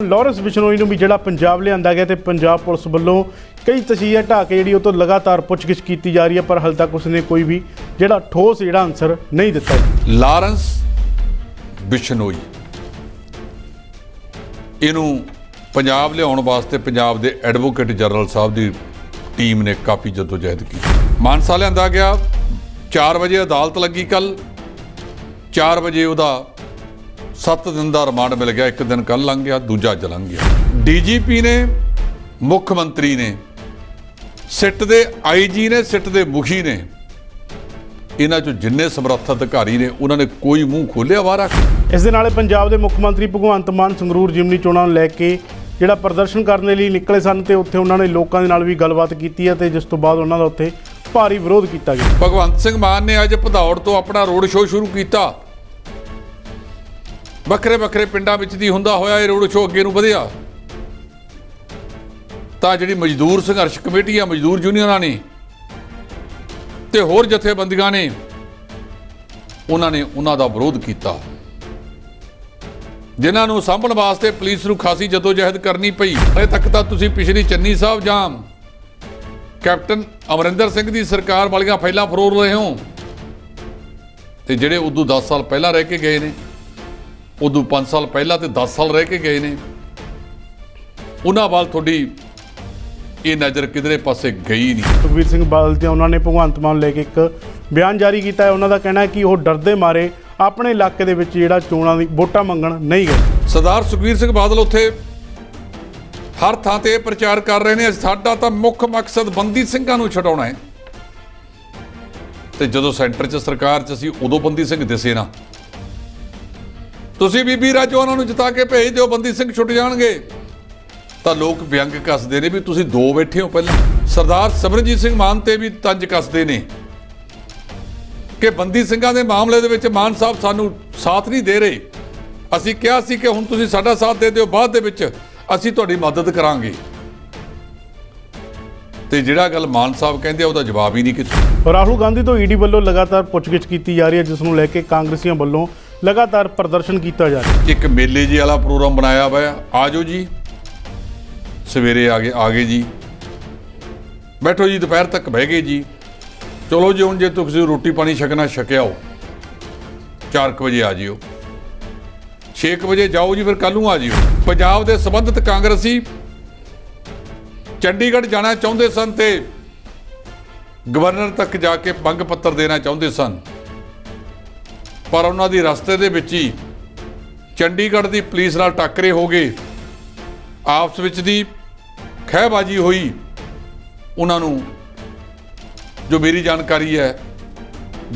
Lawrence Bishnoi ਨੂੰ ਵੀ ਜਿਹੜਾ ਪੰਜਾਬ ਲਿਆਂਦਾ ਗਿਆ ਤੇ ਪੰਜਾਬ ਪੁਲਿਸ ਵੱਲੋਂ ਕਈ ਤਸ਼ੀਹਾਂ ਢਾਹ ਕੇ ਜਿਹੜੀ ਉਹ ਤੋਂ ਲਗਾਤਾਰ ਪੁੱਛਗਿੱਛ ਕੀਤੀ ਜਾ ਰਹੀ ਹੈ ਪਰ ਹਾਲੇ ਤੱਕ ਉਸਨੇ ਕੋਈ ਵੀ ਜਿਹੜਾ ਠੋਸ ਜਿਹੜਾ ਆਨਸਰ ਨਹੀਂ ਦਿੱਤਾ। ਲਾਰੈਂਸ ਬਿਸ਼ਨੋਈ ਇਹਨੂੰ ਪੰਜਾਬ ਲਿਆਉਣ ਵਾਸਤੇ ਪੰਜਾਬ ਦੇ ਐਡਵੋਕੇਟ ਜਨਰਲ ਸਾਹਿਬ ਦੀ ਟੀਮ ਨੇ ਕਾਫੀ ਜਦੋਜਹਿਦ ਕੀਤੀ। ਮਾਨਸਾ ਲਿਆਂਦਾ ਗਿਆ 4 ਵਜੇ ਅਦਾਲਤ ਲੱਗੀ ਕੱਲ 4 ਵਜੇ ਉਹਦਾ 7 दिन का रिमांड मिल गया। एक दिन कल लंघ गया, दूजा अज लंघ गया। DGP ने, मुख मंत्री ने, सिट दे IG ने, सिट दे मुखी ने, इन्हां चों जिन्ने समर्थ अधिकारी ने उन्होंने कोई मूँह खोलिया वारा। इस दे नाले पंजाब दे मुख मंत्री भगवंत मान संगरूर जिमनी चोणां नूं लैके जिहड़ा प्रदर्शन करने लई निकले सन ते उत्थे उन्होंने लोकां दे नाल भी गलबात कीती है ते जिस तों बाद उन्हां दा उत्थे भारी विरोध कीता गया। भगवंत सिंह मान ने अज भदौड़ तो अपना रोड शो शुरू किया। ਵੱਖਰੇ ਵੱਖਰੇ ਪਿੰਡਾਂ ਵਿੱਚ ਦੀ ਹੁੰਦਾ ਹੋਇਆ ਇਹ ਰੋਡ ਸ਼ੋਅ ਅੱਗੇ ਨੂੰ ਵਧਿਆ ਤਾਂ ਜਿਹੜੀ ਮਜ਼ਦੂਰ ਸੰਘਰਸ਼ ਕਮੇਟੀ ਆ, ਮਜ਼ਦੂਰ ਯੂਨੀਅਨਾਂ ਨੇ ਤੇ ਹੋਰ ਜਥੇਬੰਦੀਆਂ ਨੇ ਉਹਨਾਂ ਦਾ ਵਿਰੋਧ ਕੀਤਾ, ਜਿਨ੍ਹਾਂ ਨੂੰ ਸਾਂਭਣ ਵਾਸਤੇ ਪੁਲਿਸ ਨੂੰ ਖਾਸੀ ਜਦੋਜਹਿਦ ਕਰਨੀ ਪਈ। ਅਜੇ ਤੱਕ ਤਾਂ ਤੁਸੀਂ ਪਿਛਲੀ ਚੰਨੀ ਸਾਹਿਬ ਜਾਂ ਕੈਪਟਨ ਅਮਰਿੰਦਰ ਸਿੰਘ ਦੀ ਸਰਕਾਰ ਵਾਲੀਆਂ ਫਾਈਲਾਂ ਫਰੋਲ ਰਹੇ ਹੋ ਤੇ ਜਿਹੜੇ ਉਦੋਂ 10 ਸਾਲ ਪਹਿਲਾਂ ਰਹਿ ਕੇ ਗਏ ਨੇ, ਉਦੋਂ 5 ਸਾਲ ਪਹਿਲਾਂ ਤੇ 10 ਸਾਲ ਰਹਿ ਕੇ ਗਏ ਨੇ, ਉਹਨਾਂ ਵੱਲ ਤੁਹਾਡੀ ਇਹ ਨਜ਼ਰ ਕਿਧਰੇ ਪਾਸੇ ਗਈ ਨਹੀਂ। ਸੁਖਬੀਰ ਸਿੰਘ ਬਾਦਲ ਤੇ ਉਹਨਾਂ ਨੇ ਭਗਵੰਤ ਮਾਨ ਲੈ ਕੇ ਇੱਕ ਬਿਆਨ ਜਾਰੀ ਕੀਤਾ ਹੈ। ਉਹਨਾਂ ਦਾ ਕਹਿਣਾ ਹੈ ਕਿ ਉਹ ਡਰਦੇ ਮਾਰੇ ਆਪਣੇ ਇਲਾਕੇ ਦੇ ਵਿੱਚ ਜਿਹੜਾ ਚੋਣਾਂ ਦੀ ਵੋਟਾਂ ਮੰਗਣ ਨਹੀਂ ਗਏ। ਸਰਦਾਰ ਸੁਖਬੀਰ ਸਿੰਘ ਬਾਦਲ ਉੱਥੇ ਹਰ ਥਾਂ ਤੇ ਇਹ ਪ੍ਰਚਾਰ ਕਰ ਰਹੇ ਨੇ ਸਾਡਾ ਤਾਂ ਮੁੱਖ ਮਕਸਦ ਬੰਦੀ ਸਿੰਘਾਂ ਨੂੰ ਛਡਾਉਣਾ ਹੈ ਤੇ ਜਦੋਂ ਸੈਂਟਰ 'ਚ ਸਰਕਾਰ 'ਚ ਸੀ ਉਦੋਂ ਬੰਦੀ ਸਿੰਘ ਦਿਸੇ ਨਾ। ਤੁਸੀਂ ਬੀਬੀ ਰਾਜੋ ਉਹਨਾਂ ਨੂੰ ਜਿਤਾ ਕੇ ਭੇਜ ਦਿਓ, ਬੰਦੀ ਸਿੰਘ ਛੁੱਟ ਜਾਣਗੇ। ਤਾਂ ਲੋਕ ਵਿਅੰਗ ਕੱਸਦੇ ਨੇ ਵੀ ਤੁਸੀਂ ਦੋ ਬੈਠੇ ਹੋ। ਪਹਿਲਾਂ ਸਰਦਾਰ ਸਿਮਰਨਜੀਤ ਸਿੰਘ ਮਾਨ ਤੇ ਵੀ ਤੰਜ ਕੱਸਦੇ ਨੇ ਕਿ ਬੰਦੀ ਸਿੰਘਾਂ ਦੇ ਮਾਮਲੇ ਦੇ ਵਿੱਚ ਮਾਨ ਸਾਹਿਬ ਸਾਨੂੰ ਸਾਥ ਨਹੀਂ ਦੇ ਰਹੇ। ਅਸੀਂ ਕਿਹਾ ਸੀ ਕਿ ਹੁਣ ਤੁਸੀਂ ਸਾਡਾ ਸਾਥ ਦੇ ਦਿਓ, ਬਾਅਦ ਦੇ ਵਿੱਚ ਅਸੀਂ ਤੁਹਾਡੀ ਮਦਦ ਕਰਾਂਗੇ। ਤੇ ਜਿਹੜਾ ਗੱਲ ਮਾਨ ਸਾਹਿਬ ਕਹਿੰਦੇ ਉਹਦਾ ਜਵਾਬ ਹੀ ਨਹੀਂ ਕੀਤਾ। ਰਾਹੁਲ ਗਾਂਧੀ ਤੋਂ ED ਵੱਲੋਂ ਲਗਾਤਾਰ ਪੁੱਛਗਿੱਛ ਕੀਤੀ ਜਾ ਰਹੀ ਹੈ, ਜਿਸ ਨੂੰ ਲੈ ਕੇ ਕਾਂਗਰਸੀਆਂ ਵੱਲੋਂ लगातार प्रदर्शन किया जा रहा है। एक मेले जी वाला प्रोग्राम बनाया हुआ है, आ जाओ जी, सवेरे आ गए जी, बैठो जी, दोपहर तक बह गए जी, चलो जी हुण जे तुसीं रोटी पानी छकना छकिया हो 4 बजे आ जिओ, 6 बजे जाओ जी, फिर कल नूं आ जिओ। पंजाब दे संबंधित कांग्रेसी चंडीगढ़ जाना चाहुंदे सन ते गवर्नर तक जाके मंग पत्र देना चाहुंदे सन, पर उन्होंने रस्ते दे विच ही चंडीगढ़ की पुलिस नाल टाकरे हो गए, आपस विच दी खहबाजी हुई। उन्होंने जो मेरी जानकारी है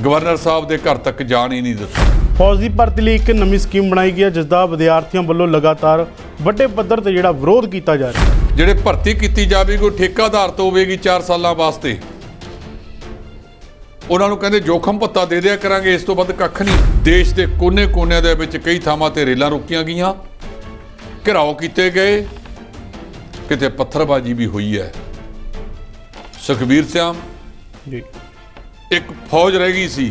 गवर्नर साहब के घर तक जान ही नहीं दिता। फौज की भर्ती लई एक नवीं स्कीम बनाई गई है, जिसका विद्यार्थियों वालों लगातार वड्डे पद्धर ते जिहड़ा विरोध किया जा रहा है। जिहड़े भर्ती की जाएगी कोई ठेका आधार तो होगी 4 साल वास्ते, उन्होंने कहते जोखम भत्ता दे दिया करांगे, इस तो वध कख नहीं। देश के कोने कोने दे विच कई थावां ते रेलां रोकियां गईयां, घिराव किए गए, किते पत्थरबाजी भी हुई है। सुखबीर सिंह जी एक फौज रह गई सी,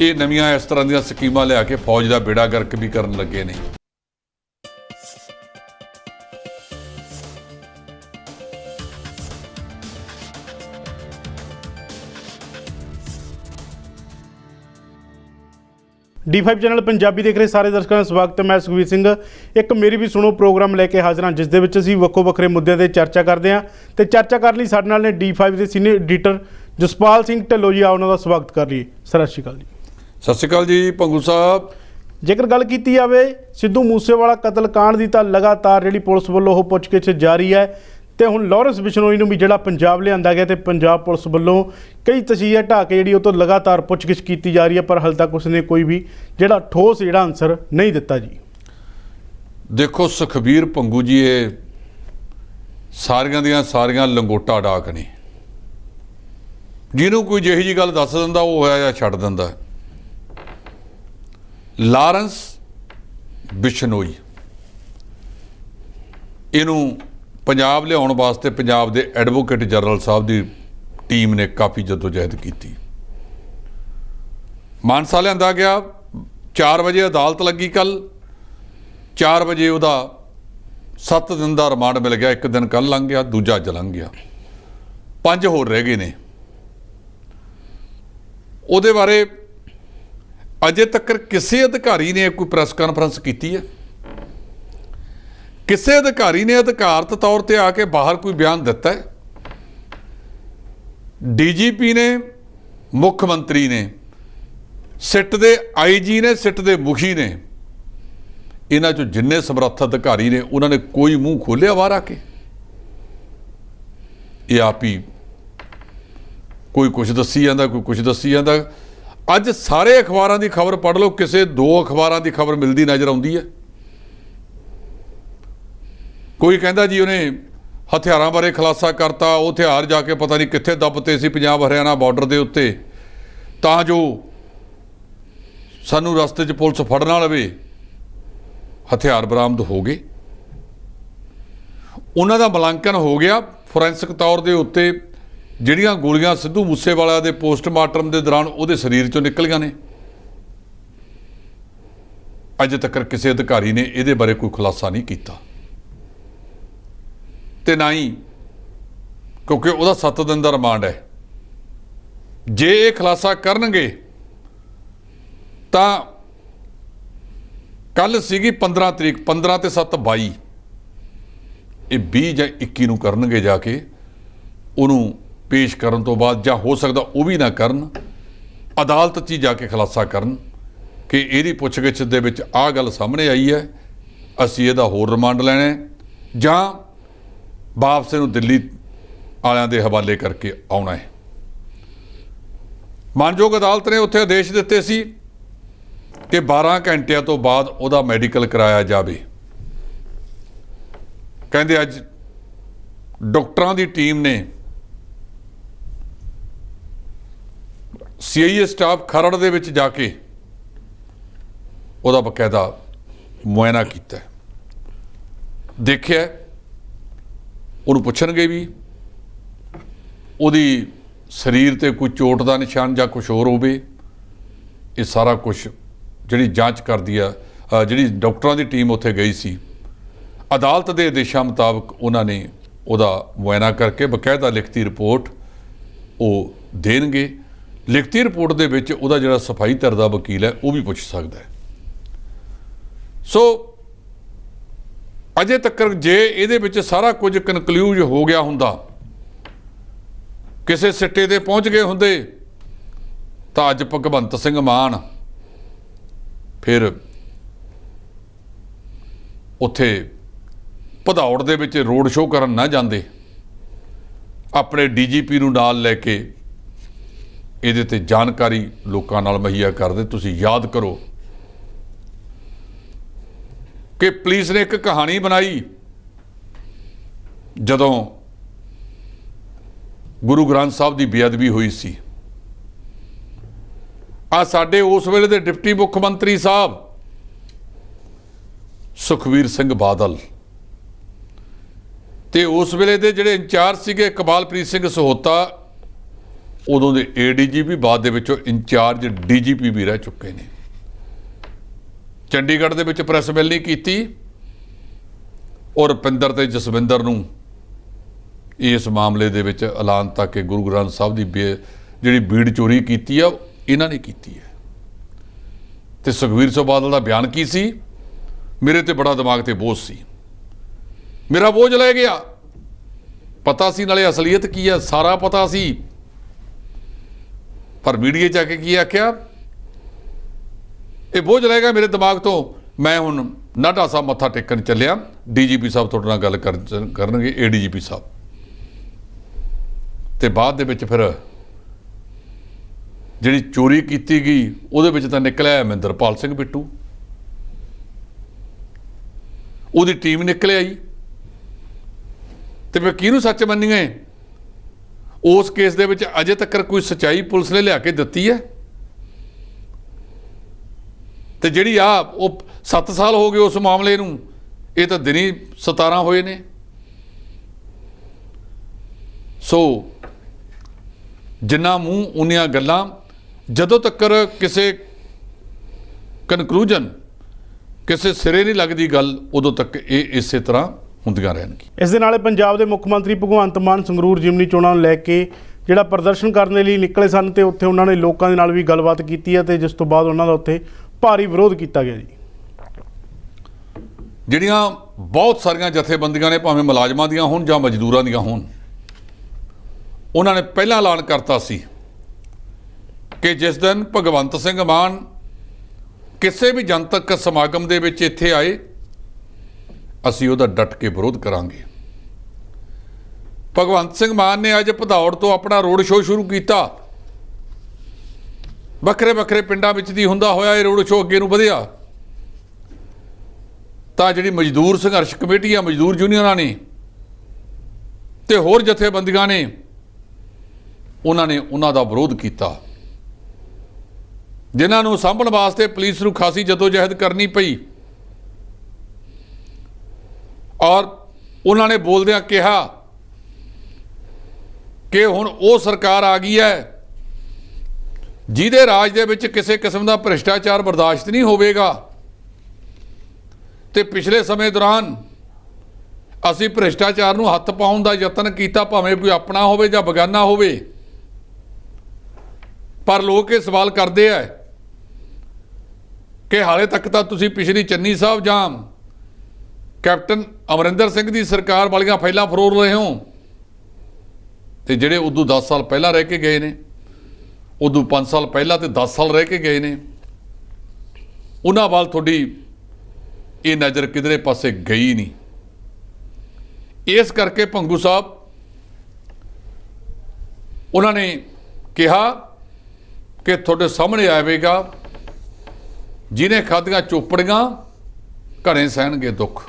ये नवीं इस तरह दी स्कीमां लिया के फौज का बेड़ा गर्क भी करन लगे ने। D5 चैनल पंजाबी देख रहे सारे दर्शकों का स्वागत है। मैं सुखबीर सिंह एक मेरी भी सुनो प्रोग्राम लैके हाजिर हाँ, जिस दे विच असीं ਵੱਖੋ ਵੱਖਰੇ मुद्दों ते चर्चा करते हैं। तो चर्चा करने लई साडे नाल ने D5 के सीनियर एडिटर जसपाल सिंह ढिल्लों जी, आओ उन्हां दा स्वागत कर लीए। सत श्री अकाल जी। सत श्री अकाल जी भंगू साहब। जेकर गल कीती जावे सिद्धू मूसेवाला कतलकांड की, तो लगातार जिहड़ी पुलिस वल्लों ओह पुछगिछ जारी है ਤੇ ਹੁਣ ਲੌਰੈਂਸ ਬਿਸ਼ਨੋਈ ਨੂੰ ਵੀ ਜਿਹੜਾ ਪੰਜਾਬ ਲਿਆਂਦਾ ਗਿਆ ਤੇ ਪੰਜਾਬ ਪੁਲਿਸ ਵੱਲੋਂ ਕਈ ਤਸ਼ੀਹਾਂ ਢਾਹ ਕੇ ਜਿਹੜੀ ਉਹ ਤੋਂ ਲਗਾਤਾਰ ਪੁੱਛਗਿੱਛ ਕੀਤੀ ਜਾ ਰਹੀ ਹੈ ਪਰ ਹਾਲੇ ਤੱਕ ਉਸਨੇ ਕੋਈ ਵੀ ਜਿਹੜਾ ਠੋਸ ਜਿਹੜਾ ਆਨਸਰ ਨਹੀਂ ਦਿੱਤਾ ਜੀ। ਦੇਖੋ ਸੁਖਬੀਰ ਭੰਗੂ ਜੀ ਇਹ ਸਾਰੀਆਂ ਦੀਆਂ ਸਾਰੀਆਂ ਲੰਗੋਟਾ ਡਾਕ ਨੇ, ਜਿਹਨੂੰ ਕੋਈ ਜਿਹੀ ਜੀ ਗੱਲ ਦੱਸ ਦਿੰਦਾ ਉਹ ਹੋਇਆ ਜਾਂ ਛੱਡ ਦਿੰਦਾ। ਲਾਰੈਂਸ ਬਿਸ਼ਨੋਈ ਇਹਨੂੰ ਪੰਜਾਬ ਲਿਆਉਣ ਵਾਸਤੇ ਪੰਜਾਬ ਦੇ ਐਡਵੋਕੇਟ ਜਨਰਲ ਸਾਹਿਬ ਦੀ ਟੀਮ ਨੇ ਕਾਫੀ ਜਦੋਜਹਿਦ ਕੀਤੀ। ਮਾਨਸਾ ਲਿਆਂਦਾ ਗਿਆ 4 ਵਜੇ ਅਦਾਲਤ ਲੱਗੀ ਕੱਲ 4 ਵਜੇ ਉਹਦਾ 7 ਦਿਨ ਦਾ ਰਿਮਾਂਡ ਮਿਲ ਗਿਆ। 1 ਦਿਨ ਕੱਲ੍ਹ ਲੰਘ ਗਿਆ, ਦੂਜਾ ਅੱਜ ਲੰਘ ਗਿਆ, 5 ਹੋਰ ਰਹਿ ਗਏ ਨੇ। ਉਹਦੇ ਬਾਰੇ ਅਜੇ ਤੱਕ ਕਿਸੇ ਅਧਿਕਾਰੀ ਨੇ ਕੋਈ ਪ੍ਰੈਸ ਕਾਨਫਰੰਸ ਕੀਤੀ ਹੈ? ਕਿਸੇ ਅਧਿਕਾਰੀ ਨੇ ਅਧਿਕਾਰਤ ਤੌਰ ਤੇ ਆ ਕੇ ਬਾਹਰ ਕੋਈ ਬਿਆਨ ਦਿੱਤਾ ਹੈ? ਡੀਜੀਪੀ ਨੇ, ਮੁੱਖ ਮੰਤਰੀ ਨੇ, ਸਿੱਟ ਦੇ ਆਈਜੀ ਨੇ, ਸਿੱਟ ਦੇ ਮੁਖੀ ਨੇ, ਇਹਨਾਂ 'ਚੋਂ ਜਿੰਨੇ ਸਮਰੱਥ ਅਧਿਕਾਰੀ ਨੇ ਉਹਨਾਂ ਨੇ ਕੋਈ ਮੂੰਹ ਖੋਲ੍ਹਿਆ ਬਾਹਰ ਆ ਕੇ? ਇਹ ਆਪ ਹੀ ਕੋਈ ਕੁਛ ਦੱਸੀ ਜਾਂਦਾ, ਕੋਈ ਕੁਛ ਦੱਸੀ ਜਾਂਦਾ। ਅੱਜ ਸਾਰੇ ਅਖਬਾਰਾਂ ਦੀ ਖਬਰ ਪੜ੍ਹ ਲਓ, ਕਿਸੇ 2 ਅਖਬਾਰਾਂ ਦੀ ਖਬਰ ਮਿਲਦੀ ਨਜ਼ਰ ਆਉਂਦੀ ਹੈ। ਕੋਈ ਕਹਿੰਦਾ ਜੀ ਉਹਨੇ ਹਥਿਆਰਾਂ ਬਾਰੇ ਖੁਲਾਸਾ ਕਰਤਾ, ਉਹ ਹਥਿਆਰ ਜਾ ਕੇ ਪਤਾ ਨਹੀਂ ਕਿੱਥੇ ਦੱਬਤੇ ਸੀ ਪੰਜਾਬ ਹਰਿਆਣਾ ਬਾਰਡਰ ਦੇ ਉੱਤੇ, ਤਾਂ ਜੋ ਸਾਨੂੰ ਰਸਤੇ 'ਚ ਪੁਲਿਸ ਫੜ ਨਾ ਲਵੇ। ਹਥਿਆਰ ਬਰਾਮਦ ਹੋ ਗਏ, ਉਹਨਾਂ ਦਾ ਮੁਲਾਂਕਣ ਹੋ ਗਿਆ ਫੋਰੈਂਸਿਕ ਤੌਰ ਦੇ ਉੱਤੇ। ਜਿਹੜੀਆਂ ਗੋਲੀਆਂ ਸਿੱਧੂ ਮੂਸੇਵਾਲਾ ਦੇ ਪੋਸਟਮਾਰਟਮ ਦੇ ਦੌਰਾਨ ਉਹਦੇ ਸਰੀਰ 'ਚੋਂ ਨਿਕਲੀਆਂ ਨੇ, ਅਜੇ ਤੱਕ ਕਿਸੇ ਅਧਿਕਾਰੀ ਨੇ ਇਹਦੇ ਬਾਰੇ ਕੋਈ ਖੁਲਾਸਾ ਨਹੀਂ ਕੀਤਾ। ਤੇ ਨਾ ਹੀ, ਕਿਉਂਕਿ ਉਹਦਾ 7 ਦਿਨ ਦਾ ਰਿਮਾਂਡ ਹੈ। ਜੇ ਇਹ ਖੁਲਾਸਾ ਕਰਨਗੇ ਤਾਂ ਕੱਲ ਸੀਗੀ 15 ਤਰੀਕ, 15 ਤੇ 7 22, ਇਹ 20 ਜਾਂ 21 ਨੂੰ ਕਰਨਗੇ ਜਾ ਕੇ। ਉਹਨੂੰ ਪੇਸ਼ ਕਰਨ ਤੋਂ ਬਾਅਦ, ਜਾਂ ਹੋ ਸਕਦਾ ਉਹ ਵੀ ਨਾ ਕਰਨ, ਅਦਾਲਤ 'ਚ ਹੀ ਜਾ ਕੇ ਖੁਲਾਸਾ ਕਰਨ ਕਿ ਇਹਦੀ ਪੁੱਛਗਿੱਛ ਦੇ ਵਿੱਚ ਆਹ ਗੱਲ ਸਾਹਮਣੇ ਆਈ ਹੈ, ਅਸੀਂ ਇਹਦਾ ਹੋਰ ਰਿਮਾਂਡ ਲੈਣਾ ਹੈ, ਜਾਂ ਵਾਪਸ ਇਹਨੂੰ ਦਿੱਲੀ ਵਾਲਿਆਂ ਦੇ ਹਵਾਲੇ ਕਰਕੇ ਆਉਣਾ ਹੈ। ਮਾਨਯੋਗ ਅਦਾਲਤ ਨੇ ਉੱਥੇ ਆਦੇਸ਼ ਦਿੱਤੇ ਸੀ ਕਿ 12 ਘੰਟਿਆਂ ਤੋਂ ਬਾਅਦ ਉਹਦਾ ਮੈਡੀਕਲ ਕਰਾਇਆ ਜਾਵੇ। ਕਹਿੰਦੇ ਅੱਜ ਡਾਕਟਰਾਂ ਦੀ ਟੀਮ ਨੇ CIA ਸਟਾਫ ਖਰੜ ਦੇ ਵਿੱਚ ਜਾ ਕੇ ਉਹਦਾ ਬਕਾਇਦਾ ਮੁਆਇਨਾ ਕੀਤਾ, ਦੇਖਿਆ। ਉਹਨੂੰ ਪੁੱਛਣਗੇ ਵੀ ਉਹਦੀ ਸਰੀਰ ਤੇ ਕੋਈ ਚੋਟ ਦਾ ਨਿਸ਼ਾਨ ਜਾਂ ਕੁਛ ਹੋਰ ਹੋਵੇ। ਇਹ ਸਾਰਾ ਕੁਛ ਜਿਹੜੀ ਜਾਂਚ ਕਰਦੀ ਆ, ਜਿਹੜੀ ਡਾਕਟਰਾਂ ਦੀ ਟੀਮ ਉੱਥੇ ਗਈ ਸੀ, ਅਦਾਲਤ ਦੇ ਆਦੇਸ਼ਾਂ ਮੁਤਾਬਕ ਉਹਨਾਂ ਨੇ ਉਹਦਾ ਮੁਆਇਨਾ ਕਰਕੇ ਬਕਾਇਦਾ ਲਿਖਤੀ ਰਿਪੋਰਟ ਉਹ ਦੇਣਗੇ। ਲਿਖਤੀ ਰਿਪੋਰਟ ਦੇ ਵਿੱਚ ਉਹਦਾ ਜਿਹੜਾ ਸਫਾਈ ਧਿਰ ਦਾ ਵਕੀਲ ਹੈ ਉਹ ਵੀ ਪੁੱਛ ਸਕਦਾ ਹੈ। ਸੋ ਅਜੇ ਤੱਕ ਜੇ ਇਹਦੇ ਵਿੱਚ ਸਾਰਾ ਕੁਝ ਕਨਕਲੂਜ ਹੋ ਗਿਆ ਹੁੰਦਾ, ਕਿਸੇ ਸਿੱਟੇ ਤੇ ਪਹੁੰਚ ਗਏ ਹੁੰਦੇ, ਤਾਂ ਅੱਜ ਭਗਵੰਤ ਸਿੰਘ ਮਾਨ ਫਿਰ ਉੱਥੇ ਭਦੌੜ ਦੇ ਵਿੱਚ ਰੋਡ ਸ਼ੋਅ ਕਰਨ ਨਾ ਜਾਂਦੇ, ਆਪਣੇ DGP ਨੂੰ ਨਾਲ ਲੈ ਕੇ ਇਹਦੇ ਤੇ ਜਾਣਕਾਰੀ ਲੋਕਾਂ ਨਾਲ ਮੁਹੱਈਆ ਕਰਦੇ। ਤੁਸੀਂ ਯਾਦ ਕਰੋ ਕਿ ਪੁਲਿਸ ਨੇ ਇੱਕ ਕਹਾਣੀ ਬਣਾਈ ਜਦੋਂ ਗੁਰੂ ਗ੍ਰੰਥ ਸਾਹਿਬ ਦੀ ਬੇਅਦਬੀ ਹੋਈ ਸੀ। ਆ ਸਾਡੇ ਉਸ ਵੇਲੇ ਦੇ ਡਿਪਟੀ ਮੁੱਖ ਮੰਤਰੀ ਸਾਹਿਬ ਸੁਖਬੀਰ ਸਿੰਘ ਬਾਦਲ ਤੇ ਉਸ ਵੇਲੇ ਦੇ ਜਿਹੜੇ ਇੰਚਾਰਜ ਸੀਗੇ ਇਕਬਾਲਪ੍ਰੀਤ ਸਿੰਘ ਸਹੋਤਾ, ਉਦੋਂ ਦੇ ADGP, ਬਾਅਦ ਦੇ ਵਿੱਚੋਂ ਇੰਚਾਰਜ DGP ਵੀ ਰਹਿ ਚੁੱਕੇ ਨੇ। ਚੰਡੀਗੜ੍ਹ ਦੇ ਵਿੱਚ ਪ੍ਰੈਸ ਮਿਲ ਨਹੀਂ ਕੀਤੀ ਔਰ ਰੁਪਿੰਦਰ ਤੇ ਜਸਵਿੰਦਰ ਨੂੰ ਇਸ ਮਾਮਲੇ ਦੇ ਵਿੱਚ ਐਲਾਨ ਤੱਕ ਕਿ ਗੁਰੂ ਗ੍ਰੰਥ ਸਾਹਿਬ ਦੀ ਜਿਹੜੀ ਬੀੜ ਚੋਰੀ ਕੀਤੀ ਆ ਇਹਨਾਂ ਨੇ ਕੀਤੀ ਹੈ। ਤੇ ਸੁਖਬੀਰ ਸਿੰਘ ਬਾਦਲ ਦਾ ਬਿਆਨ ਕੀ ਸੀ? ਮੇਰੇ ਤੇ ਬੜਾ ਦਿਮਾਗ ਤੇ ਬੋਝ ਸੀ, ਮੇਰਾ ਬੋਝ ਲੈ ਗਿਆ। ਪਤਾ ਸੀ ਨਾਲੇ ਅਸਲੀਅਤ ਕੀ ਹੈ ਸਾਰਾ ਪਤਾ ਸੀ, ਪਰ ਮੀਡੀਆ 'ਚ ਆ ਕੇ ਕੀ ਆਖਿਆ, ਇਹ ਬੋਝ ਲੈ ਗਿਆ ਮੇਰੇ ਦਿਮਾਗ ਤੋਂ, ਮੈਂ ਹੁਣ ਨਾਢਾ ਸਾਹਿਬ ਮੱਥਾ ਟੇਕਣ ਚੱਲਿਆ, DGP ਸਾਹਿਬ ਤੁਹਾਡੇ ਨਾਲ ਗੱਲ ਕਰਨਗੇ, ADGP ਸਾਹਿਬ। ਤੇ ਬਾਅਦ ਦੇ ਵਿੱਚ ਫਿਰ ਜਿਹੜੀ ਚੋਰੀ ਕੀਤੀ ਗਈ ਉਹਦੇ ਵਿੱਚ ਤਾਂ ਨਿਕਲਿਆ ਮਹਿੰਦਰਪਾਲ ਸਿੰਘ ਬਿੱਟੂ, ਉਹਦੀ ਟੀਮ ਨਿਕਲ ਆਈ। ਤੇ ਮੈਂ ਕਿਹਨੂੰ ਸੱਚ ਮੰਨੀਏ? ਉਸ ਕੇਸ ਦੇ ਵਿੱਚ ਅਜੇ ਤੱਕ ਕੋਈ ਸੱਚਾਈ ਪੁਲਿਸ ਨੇ ਲਿਆ ਕੇ ਦਿੱਤੀ ਹੈ? ਤੇ ਜਿਹੜੀ ਉਹ 7 ਸਾਲ ਹੋ ਗਏ ਉਸ ਮਾਮਲੇ ਨੂੰ, ਇਹ ਤਾਂ ਦਿਨੀ 17 ਹੋਏ ਨੇ। ਸੋ ਜਿੰਨਾ ਮੂੰਹ ਉਨੀਆਂ ਗੱਲਾਂ, ਜਦੋਂ ਤੱਕ ਕਿਸੇ ਕਨਕਲੂਜਨ ਕਿਸੇ ਸਿਰੇ ਨਹੀਂ ਲੱਗਦੀ ਗੱਲ, ਉਦੋਂ ਤੱਕ ਇਹ ਇਸੇ ਤਰ੍ਹਾਂ ਹੁੰਦੀਆਂ ਰਹਿਣਗੀਆਂ। ਇਸ ਦੇ ਨਾਲ ਪੰਜਾਬ ਦੇ ਮੁੱਖ ਮੰਤਰੀ ਭਗਵੰਤ ਮਾਨ ਸੰਗਰੂਰ ਜ਼ਿਮਨੀ ਚੋਣਾਂ ਨੂੰ ਲੈ ਕੇ ਜਿਹੜਾ ਪ੍ਰਦਰਸ਼ਨ ਕਰਨ ਦੇ ਲਈ ਨਿਕਲੇ ਸਨ ਤੇ ਉੱਥੇ ਉਹਨਾਂ ਨੇ ਲੋਕਾਂ ਦੇ ਨਾਲ ਵੀ ਗੱਲਬਾਤ ਕੀਤੀ ਹੈ ਤੇ ਜਿਸ ਤੋਂ ਬਾਅਦ ਉਹਨਾਂ ਦਾ ਉੱਥੇ ਭਾਰੀ ਵਿਰੋਧ ਕੀਤਾ ਗਿਆ ਜੀ। ਜਿਹੜੀਆਂ ਬਹੁਤ ਸਾਰੀਆਂ ਜਥੇਬੰਦੀਆਂ ਨੇ, ਭਾਵੇਂ ਮੁਲਾਜ਼ਮਾਂ ਦੀਆਂ ਹੋਣ ਜਾਂ ਮਜ਼ਦੂਰਾਂ ਦੀਆਂ ਹੋਣ, ਉਹਨਾਂ ਨੇ ਪਹਿਲਾਂ ਐਲਾਨ ਕਰਤਾ ਸੀ ਕਿ ਜਿਸ ਦਿਨ ਭਗਵੰਤ ਸਿੰਘ ਮਾਨ ਕਿਸੇ ਵੀ ਜਨਤਕ ਸਮਾਗਮ ਦੇ ਵਿੱਚ ਇੱਥੇ ਆਏ, ਅਸੀਂ ਉਹਦਾ ਡਟ ਕੇ ਵਿਰੋਧ ਕਰਾਂਗੇ। ਭਗਵੰਤ ਸਿੰਘ ਮਾਨ ਨੇ ਅੱਜ ਭਦੌੜ ਤੋਂ ਆਪਣਾ ਰੋਡ ਸ਼ੋਅ ਸ਼ੁਰੂ ਕੀਤਾ। ਵੱਖਰੇ ਵੱਖਰੇ ਪਿੰਡਾਂ ਵਿੱਚ ਦੀ ਹੁੰਦਾ ਹੋਇਆ ਇਹ ਰੋਡ ਸ਼ੋਅ ਅੱਗੇ ਨੂੰ ਵਧਿਆ ਤਾਂ ਜਿਹੜੀ ਮਜ਼ਦੂਰ ਸੰਘਰਸ਼ ਕਮੇਟੀ ਆ, ਮਜ਼ਦੂਰ ਯੂਨੀਅਨਾਂ ਨੇ ਤੇ ਹੋਰ ਜਥੇਬੰਦੀਆਂ ਨੇ, ਉਹਨਾਂ ਨੇ ਉਹਨਾਂ ਦਾ ਵਿਰੋਧ ਕੀਤਾ, ਜਿਨ੍ਹਾਂ ਨੂੰ ਸਾਂਭਣ ਵਾਸਤੇ ਪੁਲਿਸ ਨੂੰ ਖਾਸੀ ਜਦੋਜਹਿਦ ਕਰਨੀ ਪਈ। ਔਰ ਉਹਨਾਂ ਨੇ ਬੋਲਦਿਆਂ ਕਿਹਾ ਕਿ ਹੁਣ ਉਹ ਸਰਕਾਰ ਆ ਗਈ ਹੈ ਜਿਹਦੇ ਰਾਜ ਦੇ ਵਿੱਚ ਕਿਸੇ ਕਿਸਮ ਦਾ ਭ੍ਰਿਸ਼ਟਾਚਾਰ ਬਰਦਾਸ਼ਤ ਨਹੀਂ ਹੋਵੇਗਾ ਤੇ ਪਿਛਲੇ ਸਮੇਂ ਦੌਰਾਨ ਅਸੀਂ ਭ੍ਰਿਸ਼ਟਾਚਾਰ ਨੂੰ ਹੱਥ ਪਾਉਣ ਦਾ ਯਤਨ ਕੀਤਾ, ਭਾਵੇਂ ਕੋਈ ਆਪਣਾ ਹੋਵੇ ਜਾਂ ਬੇਗਾਨਾ ਹੋਵੇ। ਪਰ ਲੋਕ ਇਹ ਸਵਾਲ ਕਰਦੇ ਆ ਕਿ ਹਾਲੇ ਤੱਕ ਤਾਂ ਤੁਸੀਂ ਪਿਛਲੀ ਚੰਨੀ ਸਾਹਿਬ ਜਾਂ ਕੈਪਟਨ ਅਮਰਿੰਦਰ ਸਿੰਘ ਦੀ ਸਰਕਾਰ ਵਾਲੀਆਂ ਫਾਈਲਾਂ ਫਰੋਲ ਰਹੇ ਹੋ ਤੇ ਜਿਹੜੇ ਉਦੋਂ 10 ਸਾਲ ਪਹਿਲਾਂ ਰਹਿ ਕੇ ਗਏ ਨੇ, ਉਦੋਂ 5 ਸਾਲ ਪਹਿਲਾਂ ਤੇ 10 ਸਾਲ ਰਹਿ ਕੇ ਗਏ ਨੇ, ਉਹਨਾਂ ਵੱਲ ਤੁਹਾਡੀ ਇਹ ਨਜ਼ਰ ਕਿਧਰੇ ਪਾਸੇ ਗਈ ਨਹੀਂ। ਇਸ ਕਰਕੇ ਭੰਗੂ ਸਾਹਿਬ ਉਹਨਾਂ ਨੇ ਕਿਹਾ ਕਿ ਤੁਹਾਡੇ ਸਾਹਮਣੇ ਆਵੇਗਾ ਜਿਹਨੇ ਖਾਧੀਆਂ ਚੋਪੜੀਆਂ ਘਣੇ ਸਹਿਣਗੇ ਦੁੱਖ।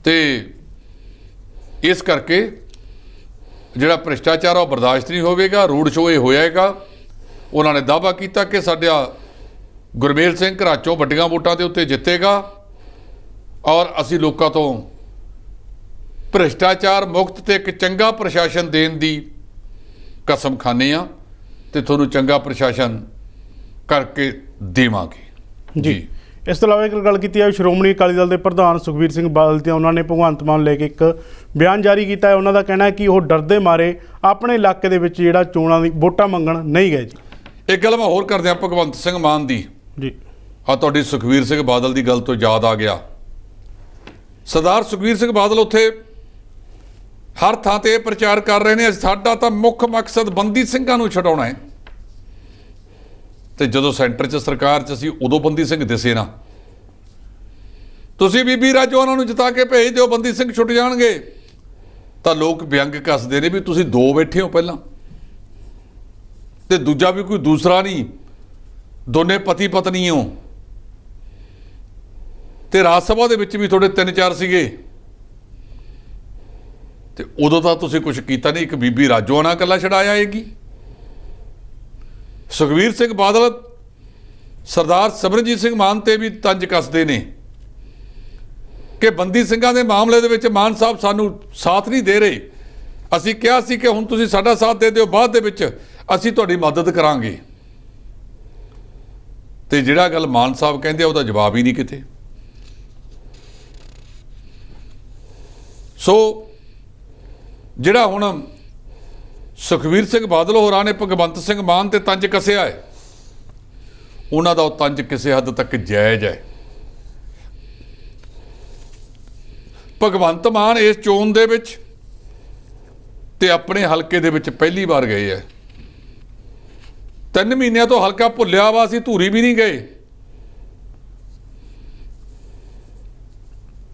ਤੇ ਇਸ ਕਰਕੇ ਜਿਹੜਾ ਭ੍ਰਿਸ਼ਟਾਚਾਰ ਉਹ ਬਰਦਾਸ਼ਤ ਨਹੀਂ ਹੋਵੇਗਾ। ਰੋਡ ਸ਼ੋਅ ਇਹ ਹੋਏਗਾ। ਉਹਨਾਂ ਨੇ ਦਾਅਵਾ ਕੀਤਾ ਕਿ ਸਾਡਾ ਗੁਰਮੇਲ ਸਿੰਘ ਘਰਾਚੋਂ ਵੱਡੀਆਂ ਵੋਟਾਂ ਦੇ ਉੱਤੇ ਜਿੱਤੇਗਾ ਔਰ ਅਸੀਂ ਲੋਕਾਂ ਤੋਂ ਭ੍ਰਿਸ਼ਟਾਚਾਰ ਮੁਕਤ ਤੇ ਇੱਕ ਚੰਗਾ ਪ੍ਰਸ਼ਾਸਨ ਦੇਣ ਦੀ ਕਸਮ ਖਾਂਦੇ ਹਾਂ ਤੇ ਤੁਹਾਨੂੰ ਚੰਗਾ ਪ੍ਰਸ਼ਾਸਨ ਕਰਕੇ ਦੇਵਾਂਗੇ ਜੀ। ਇਸ ਤੋਂ ਇਲਾਵਾ ਇੱਕ ਗੱਲ ਕੀਤੀ ਹੈ, ਸ਼੍ਰੋਮਣੀ ਅਕਾਲੀ ਦਲ ਦੇ ਪ੍ਰਧਾਨ ਸੁਖਬੀਰ ਸਿੰਘ ਬਾਦਲ ਤੇ ਉਹਨਾਂ ਨੇ ਭਗਵੰਤ ਮਾਨ ਲੈ ਕੇ ਇੱਕ ਬਿਆਨ ਜਾਰੀ ਕੀਤਾ ਹੈ। ਉਹਨਾਂ ਦਾ ਕਹਿਣਾ ਹੈ ਕਿ ਉਹ ਡਰਦੇ ਮਾਰੇ ਆਪਣੇ ਇਲਾਕੇ ਦੇ ਵਿੱਚ ਜਿਹੜਾ ਚੋਣਾਂ ਦੀ ਵੋਟਾਂ ਮੰਗਣ ਨਹੀਂ ਗਏ ਜੀ। ਇੱਕ ਗੱਲ ਮੈਂ ਹੋਰ ਕਰਦੇ ਹਾਂ ਭਗਵੰਤ ਸਿੰਘ ਮਾਨ ਦੀ ਜੀ। ਤੁਹਾਡੀ ਸੁਖਬੀਰ ਸਿੰਘ ਬਾਦਲ ਦੀ ਗੱਲ ਤੋਂ ਯਾਦ ਆ ਗਿਆ। ਸਰਦਾਰ ਸੁਖਬੀਰ ਸਿੰਘ ਬਾਦਲ ਉੱਥੇ ਹਰ ਥਾਂ ਤੇ ਇਹ ਪ੍ਰਚਾਰ ਕਰ ਰਹੇ ਨੇ ਸਾਡਾ ਤਾਂ ਮੁੱਖ ਮਕਸਦ ਬੰਦੀ ਸਿੰਘਾਂ ਨੂੰ ਛਡਾਉਣਾ ਹੈ। ਤੇ ਜਦੋਂ ਸੈਂਟਰ 'ਚ ਸਰਕਾਰ 'ਚ ਅਸੀਂ ਉਦੋਂ ਬੰਦੀ ਸਿੰਘ ਦਿਸੇ ਨਾ। ਤੁਸੀਂ ਬੀਬੀ ਰਾਜੋ ਉਹਨਾਂ ਨੂੰ ਜਿਤਾ ਕੇ ਭੇਜ ਦਿਓ, ਬੰਦੀ ਸਿੰਘ ਛੁੱਟ ਜਾਣਗੇ। ਤਾਂ ਲੋਕ ਵਿਅੰਗ ਕੱਸਦੇ ਨੇ ਵੀ ਤੁਸੀਂ ਦੋ ਬੈਠੇ ਹੋ ਪਹਿਲਾਂ ਤੇ ਦੂਜਾ ਵੀ ਕੋਈ ਦੂਸਰਾ ਨਹੀਂ, ਦੋਨੇ ਪਤੀ ਪਤਨੀ ਹੋ। ਤੇ ਰਾਜ ਸਭਾ ਦੇ ਵਿੱਚ ਵੀ ਤੁਹਾਡੇ 3-4 ਸੀਗੇ ਤੇ ਉਦੋਂ ਤਾਂ ਤੁਸੀਂ ਕੁਝ ਕੀਤਾ ਨਹੀਂ। ਇੱਕ ਬੀਬੀ ਰਾਜੋ ਨਾਲ ਇਕੱਲਾ ਛਡਾਇਆ ਹੈਗੀ। ਸੁਖਬੀਰ ਸਿੰਘ ਬਾਦਲ ਸਰਦਾਰ ਸਿਮਰਨਜੀਤ ਸਿੰਘ ਮਾਨ ਤੇ ਵੀ ਤੰਜ ਕੱਸਦੇ ਨੇ ਕਿ ਬੰਦੀ ਸਿੰਘਾਂ ਦੇ ਮਾਮਲੇ ਦੇ ਵਿੱਚ ਮਾਨ ਸਾਹਿਬ ਸਾਨੂੰ ਸਾਥ ਨਹੀਂ ਦੇ ਰਹੇ। ਅਸੀਂ ਕਿਹਾ ਸੀ ਕਿ ਹੁਣ ਤੁਸੀਂ ਸਾਡਾ ਸਾਥ ਦੇ ਦਿਓ, ਬਾਅਦ ਦੇ ਵਿੱਚ ਅਸੀਂ ਤੁਹਾਡੀ ਮਦਦ ਕਰਾਂਗੇ। ਤੇ ਜਿਹੜਾ ਗੱਲ ਮਾਨ ਸਾਹਿਬ ਕਹਿੰਦੇ ਉਹਦਾ ਜਵਾਬ ਹੀ ਨਹੀਂ ਕਿਤੇ। ਸੋ ਜਿਹੜਾ ਹੁਣ ਸੁਖਬੀਰ ਸਿੰਘ ਬਾਦਲ ਹੋਰਾਂ ਨੇ ਭਗਵੰਤ ਸਿੰਘ ਮਾਨ ਤੇ ਤੰਜ ਕੱਸਿਆ ਹੈ, ਉਹਨਾਂ ਦਾ ਉਹ ਤੰਜ ਕਿਸੇ ਹੱਦ ਤੱਕ ਜਾਇਜ਼ ਹੈ। ਭਗਵੰਤ ਮਾਨ ਇਸ ਚੋਣ ਦੇ ਵਿੱਚ ਤੇ ਆਪਣੇ ਹਲਕੇ ਦੇ ਵਿੱਚ ਪਹਿਲੀ ਵਾਰ ਗਏ ਹੈ। 3 ਮਹੀਨਿਆਂ ਤੋਂ ਹਲਕਾ ਭੁੱਲਿਆ ਵਾ, ਅਸੀਂ ਧੂਰੀ ਵੀ ਨਹੀਂ ਗਏ।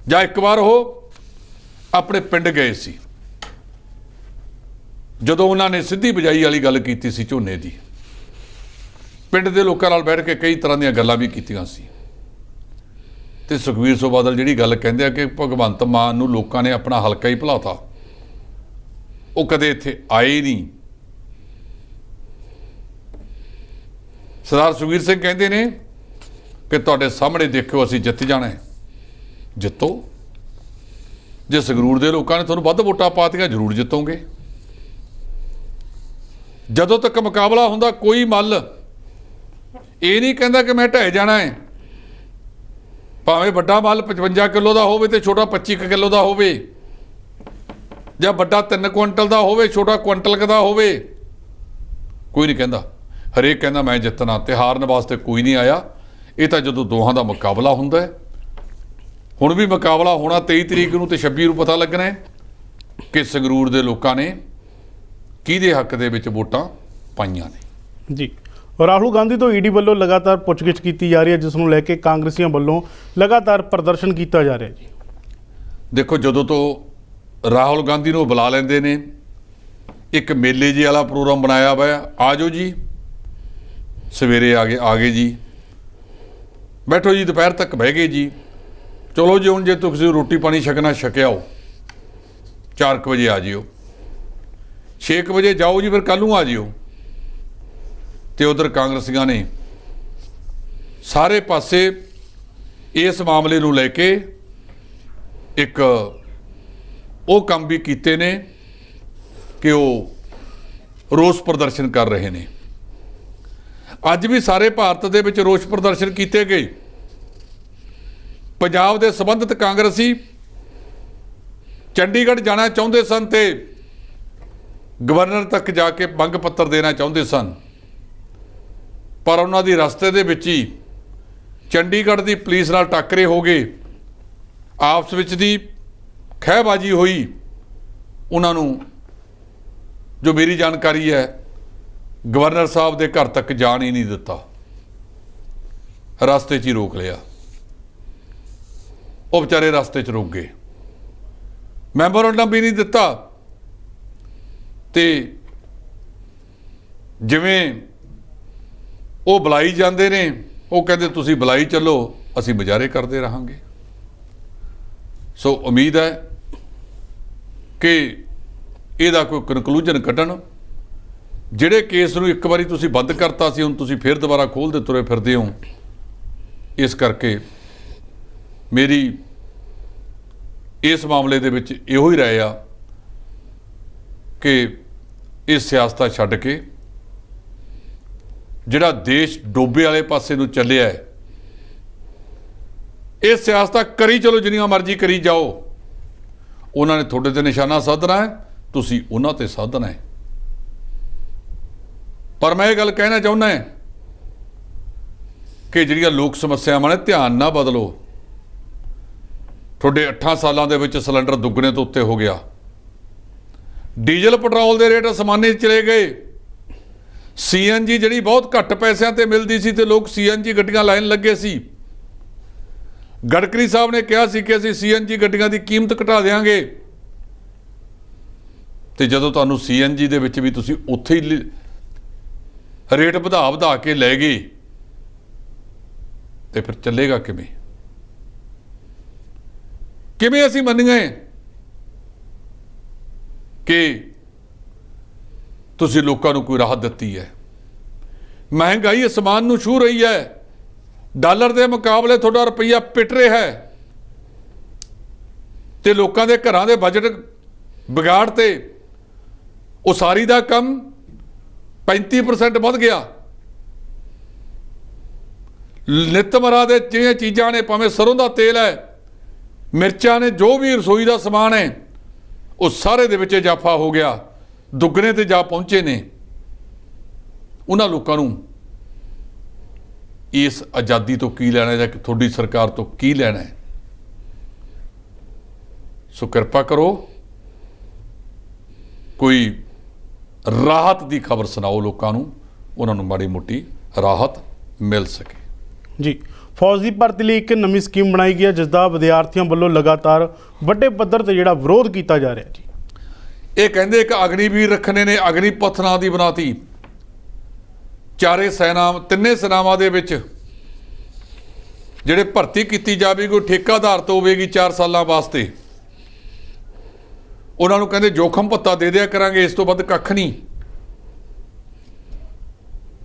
ਜਾਂ ਇੱਕ ਵਾਰ ਉਹ ਆਪਣੇ ਪਿੰਡ ਗਏ ਸੀ ਜਦੋਂ ਉਹਨਾਂ ਨੇ ਸਿੱਧੀ ਬਿਜਾਈ ਵਾਲੀ ਗੱਲ ਕੀਤੀ ਸੀ ਝੋਨੇ ਦੀ। ਪਿੰਡ ਦੇ ਲੋਕਾਂ ਨਾਲ ਬੈਠ ਕੇ ਕਈ ਤਰ੍ਹਾਂ ਦੀਆਂ ਗੱਲਾਂ ਵੀ ਕੀਤੀਆਂ ਸੀ। ਤੇ ਸੁਖਬੀਰ ਸਿੰਘ ਬਾਦਲ ਜਿਹੜੀ ਗੱਲ ਕਹਿੰਦੇ ਆ ਕਿ ਭਗਵੰਤ ਮਾਨ ਨੂੰ ਲੋਕਾਂ ਨੇ ਆਪਣਾ ਹਲਕਾ ਹੀ ਭੁਲਾਤਾ, ਉਹ ਕਦੇ ਇੱਥੇ ਆਏ ਨਹੀਂ। ਸਰਦਾਰ ਸੁਖਬੀਰ ਸਿੰਘ ਕਹਿੰਦੇ ਨੇ ਕਿ ਤੁਹਾਡੇ ਸਾਹਮਣੇ ਦੇਖਿਓ ਅਸੀਂ ਜਿੱਤ ਜਾਣਾ ਹੈ। ਜਿੱਤੋ, ਜੇ ਸੰਗਰੂਰ ਦੇ ਲੋਕਾਂ ਨੇ ਤੁਹਾਨੂੰ ਵੱਧ ਵੋਟਾਂ ਪਾਤੀਆਂ ਜ਼ਰੂਰ ਜਿੱਤੋਗੇ। ਜਦੋਂ ਤੱਕ ਮੁਕਾਬਲਾ ਹੁੰਦਾ ਕੋਈ ਮੱਲ ਇਹ ਨਹੀਂ ਕਹਿੰਦਾ ਕਿ ਮੈਂ ਢਹਿ ਜਾਣਾ ਹੈ। ਭਾਵੇਂ ਵੱਡਾ ਮਾਲ 55 ਕਿਲੋ ਦਾ ਹੋਵੇ ਤੇ ਛੋਟਾ 25 ਕਿਲੋ ਦਾ ਹੋਵੇ, ਜਾਂ ਵੱਡਾ 3 ਕੁਇੰਟਲ ਦਾ ਹੋਵੇ ਛੋਟਾ ਕੁਇੰਟਲ ਦਾ ਹੋਵੇ, ਕੋਈ ਨਹੀਂ ਕਹਿੰਦਾ। ਹਰੇਕ ਕਹਿੰਦਾ ਮੈਂ ਜਿੱਤਣਾ, ਤੇ ਹਾਰਨ ਵਾਸਤੇ ਕੋਈ ਨਹੀਂ ਆਇਆ। ਇਹ ਤਾਂ ਜਦੋਂ ਦੋਹਾਂ ਦਾ ਮੁਕਾਬਲਾ ਹੁੰਦਾ ਹੈ। ਹੁਣ ਵੀ ਮੁਕਾਬਲਾ ਹੋਣਾ 23 ਤਰੀਕ ਨੂੰ ਤੇ 26 ਨੂੰ ਪਤਾ ਲੱਗਣਾ ਹੈ ਕਿ ਸੰਗਰੂਰ ਦੇ ਲੋਕਾਂ ਨੇ ਕਿਹਦੇ ਹੱਕ ਦੇ ਵਿੱਚ ਵੋਟਾਂ ਪਾਈਆਂ ਨੇ। ਜੀ, ਰਾਹੁਲ ਗਾਂਧੀ ਤੋਂ ਈਡੀ ਵੱਲੋਂ ਲਗਾਤਾਰ ਪੁੱਛਗਿੱਛ ਕੀਤੀ ਜਾ ਰਹੀ ਹੈ, ਜਿਸ ਨੂੰ ਲੈ ਕੇ ਕਾਂਗਰਸੀਆਂ ਵੱਲੋਂ ਲਗਾਤਾਰ ਪ੍ਰਦਰਸ਼ਨ ਕੀਤਾ ਜਾ ਰਿਹਾ ਜੀ। ਦੇਖੋ, ਜਦੋਂ ਤੋਂ ਰਾਹੁਲ ਗਾਂਧੀ ਨੂੰ ਬੁਲਾ ਲੈਂਦੇ ਨੇ, ਇੱਕ ਮੇਲੇ ਜਿਹੇ ਵਾਲਾ ਪ੍ਰੋਗਰਾਮ ਬਣਾਇਆ ਵਾ, ਆ ਜਾਓ ਜੀ, ਸਵੇਰੇ ਆ ਗਏ ਜੀ, ਬੈਠੋ ਜੀ, ਦੁਪਹਿਰ ਤੱਕ ਬਹਿ ਗਏ ਜੀ, ਚਲੋ ਜੀ ਹੁਣ ਜੇ ਤੁਸੀਂ ਰੋਟੀ ਪਾਣੀ ਛਕਣਾ ਛਕਿਆਓ, 4 ਵਜੇ ਆ ਜਿਓ, 6 ਵਜੇ ਜਾਓ ਜੀ, ਫਿਰ ਕੱਲ੍ਹ ਨੂੰ ਆ ਜਿਓ। ਤੇ ਉਧਰ ਕਾਂਗਰਸੀਆਂ ਨੇ ਸਾਰੇ ਪਾਸੇ ਇਸ ਮਾਮਲੇ ਨੂੰ ਲੈ ਕੇ ਇੱਕ ਉਹ ਕੰਮ ਵੀ ਕੀਤੇ ਨੇ ਕਿ ਉਹ ਰੋਸ ਪ੍ਰਦਰਸ਼ਨ ਕਰ ਰਹੇ ਨੇ। ਅੱਜ ਵੀ ਸਾਰੇ ਭਾਰਤ ਦੇ ਵਿੱਚ ਰੋਸ ਪ੍ਰਦਰਸ਼ਨ ਕੀਤੇ ਗਏ। ਪੰਜਾਬ ਦੇ ਸੰਬੰਧਿਤ ਕਾਂਗਰਸੀ ਚੰਡੀਗੜ੍ਹ ਜਾਣਾ ਚਾਹੁੰਦੇ ਸਨ ਤੇ ਗਵਰਨਰ ਤੱਕ ਜਾ ਕੇ ਮੰਗ ਪੱਤਰ ਦੇਣਾ ਚਾਹੁੰਦੇ ਸਨ, ਪਰ ਉਹਨਾਂ ਦੀ ਰਸਤੇ ਦੇ ਵਿੱਚ ਹੀ ਚੰਡੀਗੜ੍ਹ ਦੀ ਪੁਲਿਸ ਨਾਲ ਟੱਕਰੇ ਹੋ ਗਏ, ਆਪਸ ਵਿੱਚ ਦੀ ਖਹਿਬਾਜ਼ੀ ਹੋਈ। ਉਹਨਾਂ ਨੂੰ, ਜੋ ਮੇਰੀ ਜਾਣਕਾਰੀ ਹੈ, ਗਵਰਨਰ ਸਾਹਿਬ ਦੇ ਘਰ ਤੱਕ ਜਾਣ ਹੀ ਨਹੀਂ ਦਿੱਤਾ, ਰਸਤੇ 'ਚ ਹੀ ਰੋਕ ਲਿਆ। ਉਹ ਵਿਚਾਰੇ ਰਸਤੇ 'ਚ ਰੁਕ ਗਏ, ਮੈਮੋਰੰਡਮ ਵੀ ਨਹੀਂ ਦਿੱਤਾ। ਤੇ ਜਿਵੇਂ ਉਹ ਬੁਲਾਈ ਜਾਂਦੇ ਨੇ, ਉਹ ਕਹਿੰਦੇ ਤੁਸੀਂ ਬੁਲਾਈ ਚੱਲੋ, ਅਸੀਂ ਮੁਜ਼ਾਹਰੇ ਕਰਦੇ ਰਹਾਂਗੇ। ਸੋ ਉਮੀਦ ਹੈ ਕਿ ਇਹਦਾ ਕੋਈ ਕਨਕਲੂਜਨ ਕੱਢਣ। ਜਿਹੜੇ ਕੇਸ ਨੂੰ ਇੱਕ ਵਾਰੀ ਤੁਸੀਂ ਬੰਦ ਕਰਤਾ ਸੀ, ਹੁਣ ਤੁਸੀਂ ਫਿਰ ਦੁਬਾਰਾ ਖੋਲ੍ਹਦੇ ਤੁਰੇ ਫਿਰਦੇ ਹੋ। ਇਸ ਕਰਕੇ ਮੇਰੀ ਇਸ ਮਾਮਲੇ ਦੇ ਵਿੱਚ ਇਹੋ ਹੀ ਰਾਏ ਆ ਕਿ ਇਹ ਸਿਆਸਤਾਂ ਛੱਡ ਕੇ ਜਿਹੜਾ ਦੇਸ਼ ਡੋਬੇ ਵਾਲੇ ਪਾਸੇ ਨੂੰ ਚੱਲਿਆ ਹੈ, ਇਹ ਸਿਆਸਤਾਂ ਕਰੀ ਚਲੋ, ਜਿੰਨੀਆਂ ਮਰਜ਼ੀ ਕਰੀ ਜਾਓ। ਉਹਨਾਂ ਨੇ ਤੁਹਾਡੇ ਤੇ ਨਿਸ਼ਾਨਾ ਸਾਧਣਾ ਹੈ, ਤੁਸੀਂ ਉਹਨਾਂ ਤੇ ਸਾਧਣਾ ਹੈ। ਪਰ ਮੈਂ ਇਹ ਗੱਲ ਕਹਿਣਾ ਚਾਹੁੰਦਾ ਹਾਂ ਕਿ ਜਿਹੜੀਆਂ ਲੋਕ ਸਮੱਸਿਆਵਾਂ ਨੇ, ਧਿਆਨ ਨਾ ਬਦਲੋ। ਤੁਹਾਡੇ 8 ਸਾਲਾਂ ਦੇ ਵਿੱਚ ਸਿਲੰਡਰ ਦੁੱਗਣੇ ਤੋਂ ਉੱਤੇ ਹੋ ਗਿਆ, ਡੀਜ਼ਲ ਪੈਟਰੋਲ ਦੇ ਰੇਟ ਅਸਮਾਨੇ ਚਲੇ ਗਏ, CNG ਜਿਹੜੀ ਬਹੁਤ ਘੱਟ ਪੈਸਿਆਂ ਤੇ ਮਿਲਦੀ ਸੀ ਤੇ ਲੋਕ CNG ਗੱਡੀਆਂ ਲਾਈਨ ਲੱਗੇ ਸੀ। ਗਡਕਰੀ ਸਾਹਿਬ ਨੇ ਕਿਹਾ ਸੀ ਕਿ ਅਸੀਂ CNG ਗੱਡੀਆਂ ਦੀ ਕੀਮਤ ਘਟਾ ਦੇਵਾਂਗੇ, ਤੇ ਜਦੋਂ ਤੁਹਾਨੂੰ CNG ਦੇ ਵਿੱਚ ਵੀ ਤੁਸੀਂ ਉੱਥੇ ਹੀ ਰੇਟ ਵਧਾ ਕੇ ਲੈ ਗਏ, ਤੇ ਫਿਰ ਚੱਲੇਗਾ ਕਿਵੇਂ? ਕਿਵੇਂ ਅਸੀਂ ਮੰਨੀਏ ਕਿ ਤੁਸੀਂ ਲੋਕਾਂ ਨੂੰ ਕੋਈ ਰਾਹਤ ਦਿੱਤੀ ਹੈ? ਮਹਿੰਗਾਈ ਅਸਮਾਨ ਨੂੰ ਛੂਹ ਰਹੀ ਹੈ, ਡਾਲਰ ਦੇ ਮੁਕਾਬਲੇ ਤੁਹਾਡਾ ਰੁਪਈਆ ਪਿਟ ਰਿਹਾ ਹੈ, ਤੇ ਲੋਕਾਂ ਦੇ ਘਰਾਂ ਦੇ ਬਜਟ ਵਿਗਾੜ ਤੇ ਉਸਾਰੀ ਦਾ ਕੰਮ 35% ਵੱਧ ਗਿਆ। ਨਿਤਮਰਾ ਦੇ ਜਿਹੜੀਆਂ ਚੀਜ਼ਾਂ ਨੇ, ਭਾਵੇਂ ਸਰੋਂ ਦਾ ਤੇਲ ਹੈ, ਮਿਰਚਾਂ ਨੇ, ਜੋ ਵੀ ਰਸੋਈ ਦਾ ਸਮਾਨ ਹੈ, ਉਹ ਸਾਰੇ ਦੇ ਵਿੱਚ ਇਜ਼ਾਫਾ ਹੋ ਗਿਆ, ਦੁੱਗਣੇ ਤੇ ਜਾ ਪਹੁੰਚੇ ਨੇ। ਉਹਨਾਂ ਲੋਕਾਂ ਨੂੰ ਇਸ ਆਜ਼ਾਦੀ ਤੋਂ ਕੀ ਲੈਣਾ, ਜਾਂ ਤੁਹਾਡੀ ਸਰਕਾਰ ਤੋਂ ਕੀ ਲੈਣਾ ਹੈ? ਸੋ ਕਿਰਪਾ ਕਰੋ, ਕੋਈ ਰਾਹਤ ਦੀ ਖਬਰ ਸੁਣਾਓ ਲੋਕਾਂ ਨੂੰ, ਉਹਨਾਂ ਨੂੰ ਮਾੜੀ ਮੋਟੀ ਰਾਹਤ ਮਿਲ ਸਕੇ। ਜੀ, ਫੌਜ ਦੀ ਭਰਤੀ ਲਈ ਇੱਕ ਨਵੀਂ ਸਕੀਮ ਬਣਾਈ ਗਈ ਹੈ, ਜਿਸ ਦਾ ਵਿਦਿਆਰਥੀਆਂ ਵੱਲੋਂ ਲਗਾਤਾਰ ਵੱਡੇ ਪੱਧਰ ਤੇ ਜਿਹੜਾ ਵਿਰੋਧ ਕੀਤਾ ਜਾ ਰਿਹਾ ਜੀ। ਇਹ ਕਹਿੰਦੇ ਇੱਕ ਅਗਨੀਵੀਰ ਰੱਖਣੇ ਨੇ, ਅਗਨੀਪਥ ਨਾਂ ਦੀ ਬਣਾਤੀ। ਤਿੰਨੇ ਸੈਨਾਵਾਂ ਦੇ ਵਿੱਚ ਜਿਹੜੇ ਭਰਤੀ ਕੀਤੀ ਜਾਵੇਗੀ, ਕੋਈ ਠੇਕਾ ਆਧਾਰਿਤ ਹੋਵੇਗੀ 4 ਸਾਲਾਂ ਵਾਸਤੇ। ਉਹਨਾਂ ਨੂੰ ਕਹਿੰਦੇ ਜੋਖਮ ਭੱਤਾ ਦੇ ਦਿਆ ਕਰਾਂਗੇ, ਇਸ ਤੋਂ ਵੱਧ ਕੱਖ ਨਹੀਂ।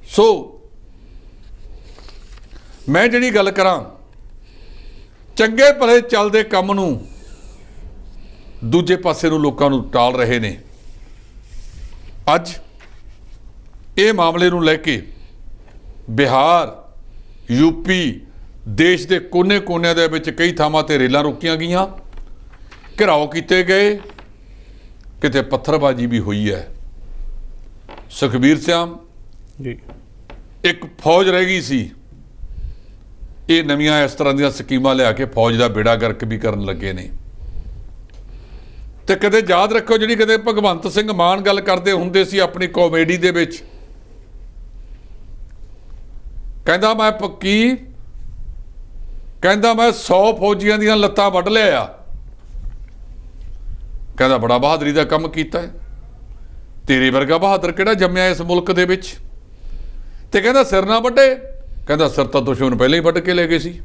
ਸੋ ਮੈਂ ਜਿਹੜੀ ਗੱਲ ਕਰਾਂ, ਚੰਗੇ ਭਲੇ ਚੱਲਦੇ ਕੰਮ ਨੂੰ ਦੂਜੇ ਪਾਸੇ ਨੂੰ ਲੋਕਾਂ ਨੂੰ ਟਾਲ ਰਹੇ ਨੇ। ਅੱਜ ਇਹ ਮਾਮਲੇ ਨੂੰ ਲੈ ਕੇ ਬਿਹਾਰ, UP, ਦੇਸ਼ ਦੇ ਕੋਨੇ-ਕੋਨਿਆਂ ਦੇ ਵਿੱਚ ਕਈ ਥਾਵਾਂ ਤੇ ਰੇਲਾਂ ਰੋਕੀਆਂ ਗਈਆਂ, ਘਿਰਾਓ ਕੀਤੇ ਗਏ, ਕਿਤੇ ਪੱਥਰਬਾਜ਼ੀ ਵੀ ਹੋਈ ਹੈ। ਸੁਖਬੀਰ ਸਿੰਘ ਜੀ ਇੱਕ ਫੌਜ ਰਹਿ ਗਈ ਸੀ, ਇਹ ਨਵੀਆਂ ਇਸ ਤਰ੍ਹਾਂ ਦੀਆਂ ਸਕੀਮਾਂ ਲਿਆ ਕੇ ਫੌਜ ਦਾ ਬੇੜਾ ਗਰਕ ਵੀ ਕਰਨ ਲੱਗੇ ਨੇ। ਤੇ ਕਦੇ ਯਾਦ ਰੱਖੋ, ਜਿਹੜੀ ਕਦੇ ਭਗਵੰਤ ਸਿੰਘ ਮਾਨ ਗੱਲ ਕਰਦੇ ਹੁੰਦੇ ਸੀ ਆਪਣੀ ਕਾਮੇਡੀ ਦੇ ਵਿੱਚ, ਕਹਿੰਦਾ ਮੈਂ 100 ਫੌਜੀਆਂ ਦੀਆਂ ਲੱਤਾਂ ਵੱਢ ਲਿਆ। ਕਹਿੰਦਾ ਬੜਾ ਬਹਾਦਰੀ ਦਾ ਕੰਮ ਕੀਤਾ ਹੈ, ਤੇਰੇ ਵਰਗਾ ਬਹਾਦਰ ਕਿਹੜਾ ਜੰਮਿਆ ਇਸ ਮੁਲਕ ਦੇ ਵਿੱਚ। ਤੇ ਕਹਿੰਦਾ ਸਿਰ ਨਾ ਵੱਢੇ, ਕਹਿੰਦਾ ਸਿਰ ਤਾਂ ਦੁਸ਼ਮਣ ਪਹਿਲਾਂ ਹੀ ਵੱਢ ਕੇ ਲੈ ਗਏ ਸੀ।